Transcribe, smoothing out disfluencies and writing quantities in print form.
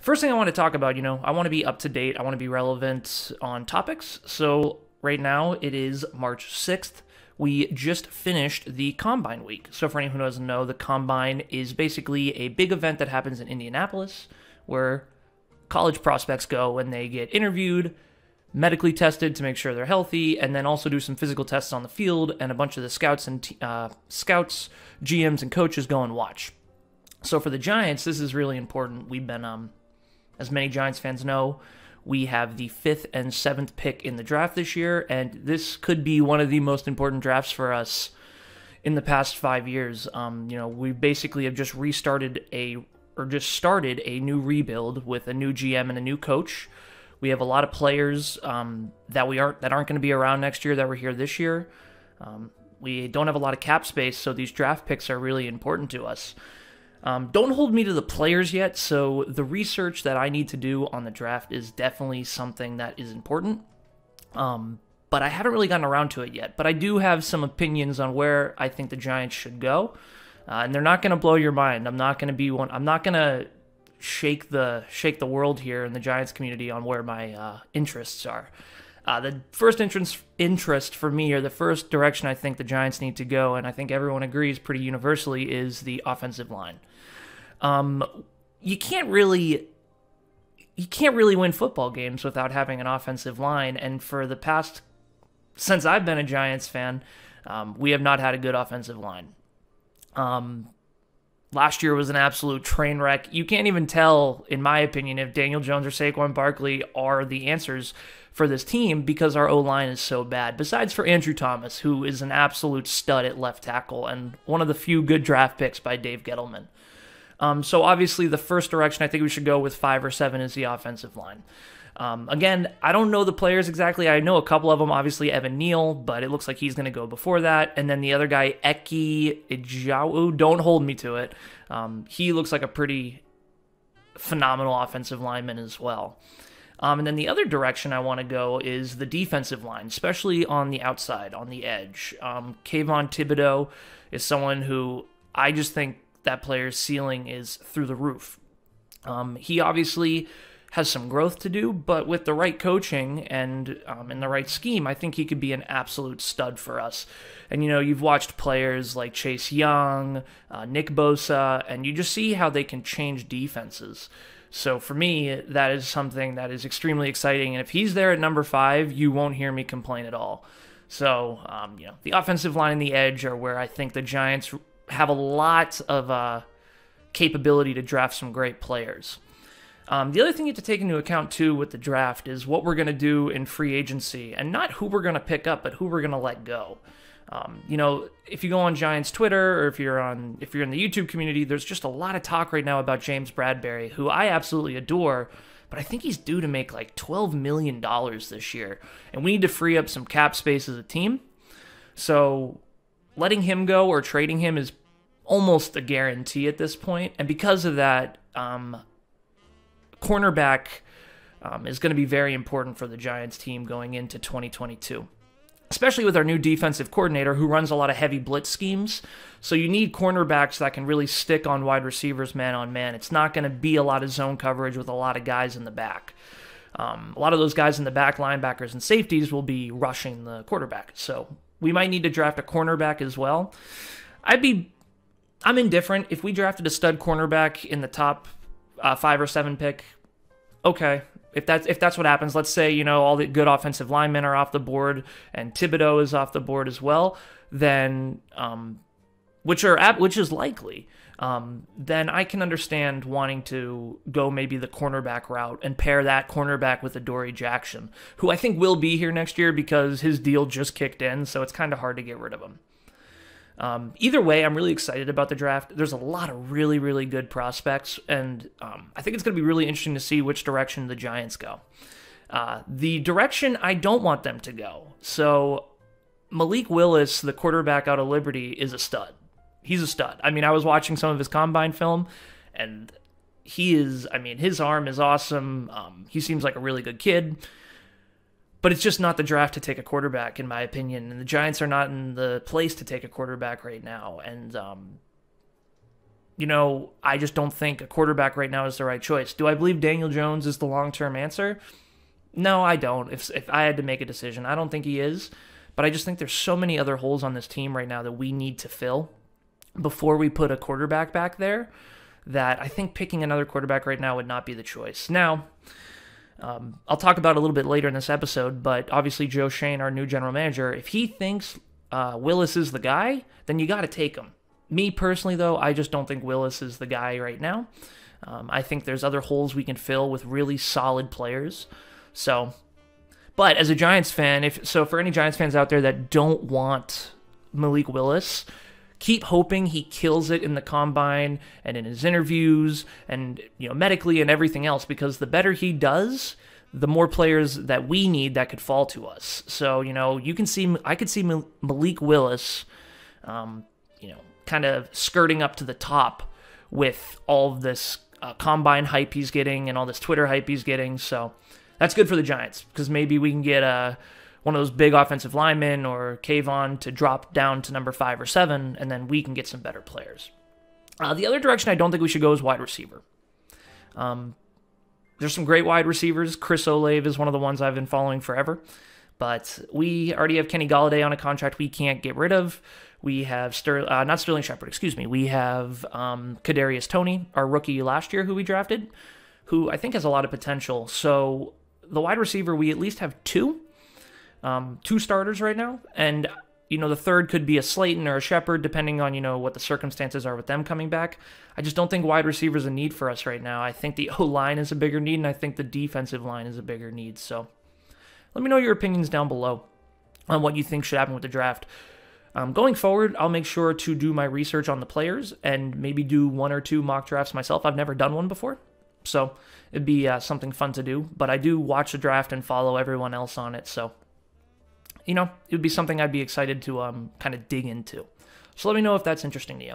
First thing I want to talk about, I want to be up to date. I want to be relevant on topics. So right now it is March 6th. We just finished the Combine week. So for anyone who doesn't know, the Combine is basically a big event that happens in Indianapolis where college prospects go and they get interviewed, medically tested to make sure they're healthy, and then also do some physical tests on the field, and a bunch of the scouts, GMs, and coaches go and watch. So for the Giants, this is really important. We've been, as many Giants fans know, we have the 5th and 7th pick in the draft this year, and this could be one of the most important drafts for us in the past 5 years. We basically have just started a new rebuild with a new GM and a new coach. We have a lot of players that aren't going to be around next year that were here this year. We don't have a lot of cap space, so these draft picks are really important to us. Don't hold me to the players yet, so the research that I need to do on the draft is definitely something that is important. But I haven't really gotten around to it yet. But I do have some opinions on where I think the Giants should go, and they're not going to blow your mind. I'm not going to shake the world here in the Giants community on where my interests are. The first interest for me, or the first direction I think the Giants need to go, and I think everyone agrees pretty universally, is the offensive line. You can't really win football games without having an offensive line, and since I've been a Giants fan, we have not had a good offensive line. Last year was an absolute train wreck. You can't even tell, in my opinion, if Daniel Jones or Saquon Barkley are the answers for this team because our O-line is so bad. Besides for Andrew Thomas, who is an absolute stud at left tackle and one of the few good draft picks by Dave Gettleman. So obviously the first direction I think we should go with 5 or 7 is the offensive line. Again, I don't know the players exactly. I know a couple of them, obviously Evan Neal, but it looks like he's going to go before that. And then the other guy, Eki Ejiawu, don't hold me to it. He looks like a pretty phenomenal offensive lineman as well. And then the other direction I want to go is the defensive line, especially on the outside, on the edge. Kayvon Thibodeaux is someone who I just think that player's ceiling is through the roof. He obviously has some growth to do, but with the right coaching and in the right scheme, I think he could be an absolute stud for us. And, you've watched players like Chase Young, Nick Bosa, and you just see how they can change defenses. So for me, that is something that is extremely exciting. And if he's there at number 5, you won't hear me complain at all. So, the offensive line and the edge are where I think the Giants have a lot of capability to draft some great players. The other thing you have to take into account, too, with the draft is what we're going to do in free agency, and not who we're going to pick up, but who we're going to let go. If you go on Giants Twitter, or if you're in the YouTube community, there's just a lot of talk right now about James Bradberry, who I absolutely adore, but I think he's due to make like $12 million this year, and we need to free up some cap space as a team. So letting him go or trading him is almost a guarantee at this point, and because of that, cornerback is going to be very important for the Giants team going into 2022, especially with our new defensive coordinator who runs a lot of heavy blitz schemes. So you need cornerbacks that can really stick on wide receivers man on man. It's not going to be a lot of zone coverage with a lot of guys in the back. A lot of those guys in the back, linebackers and safeties, will be rushing the quarterback. So we might need to draft a cornerback as well. I'm indifferent. If we drafted a stud cornerback in the top 5 or 7 pick, okay. If that's what happens, let's say, all the good offensive linemen are off the board and Thibodeaux is off the board as well, then, which is likely, then I can understand wanting to go maybe the cornerback route and pair that cornerback with Adoree Jackson, who I think will be here next year because his deal just kicked in, so it's kind of hard to get rid of him. Either way, I'm really excited about the draft. There's a lot of really, really good prospects, and I think it's going to be really interesting to see which direction the Giants go. The direction I don't want them to go. So Malik Willis, the quarterback out of Liberty, is a stud. He's a stud. I was watching some of his combine film, and his arm is awesome. He seems like a really good kid. But it's just not the draft to take a quarterback, in my opinion. And the Giants are not in the place to take a quarterback right now. And, I just don't think a quarterback right now is the right choice. Do I believe Daniel Jones is the long-term answer? No, I don't. If I had to make a decision, I don't think he is. But I just think there's so many other holes on this team right now that we need to fill before we put a quarterback back there, that I think picking another quarterback right now would not be the choice. Now, I'll talk about it a little bit later in this episode, but obviously Joe Schoen, our new general manager, if he thinks Willis is the guy, then you got to take him. Me personally, though, I just don't think Willis is the guy right now. I think there's other holes we can fill with really solid players. But as a Giants fan, for any Giants fans out there that don't want Malik Willis, keep hoping he kills it in the combine and in his interviews and medically and everything else, because the better he does, the more players that we need that could fall to us. So I could see Malik Willis, kind of skirting up to the top with all of this combine hype he's getting and all this Twitter hype he's getting. So that's good for the Giants, because maybe we can get one of those big offensive linemen or Kayvon to drop down to number 5 or 7, and then we can get some better players. The other direction I don't think we should go is wide receiver. There's some great wide receivers. Chris Olave is one of the ones I've been following forever. But we already have Kenny Golladay on a contract we can't get rid of. We have not Sterling Shepard, excuse me. We have Kadarius Toney, our rookie last year who we drafted, who I think has a lot of potential. So the wide receiver, we at least have two starters right now. And, the third could be a Slayton or a Shepard, depending on, what the circumstances are with them coming back. I just don't think wide receiver is a need for us right now. I think the O-line is a bigger need, and I think the defensive line is a bigger need. So let me know your opinions down below on what you think should happen with the draft. Going forward, I'll make sure to do my research on the players and maybe do 1 or 2 mock drafts myself. I've never done one before, so it'd be something fun to do. But I do watch the draft and follow everyone else on it, so it would be something I'd be excited to kind of dig into. So let me know if that's interesting to you.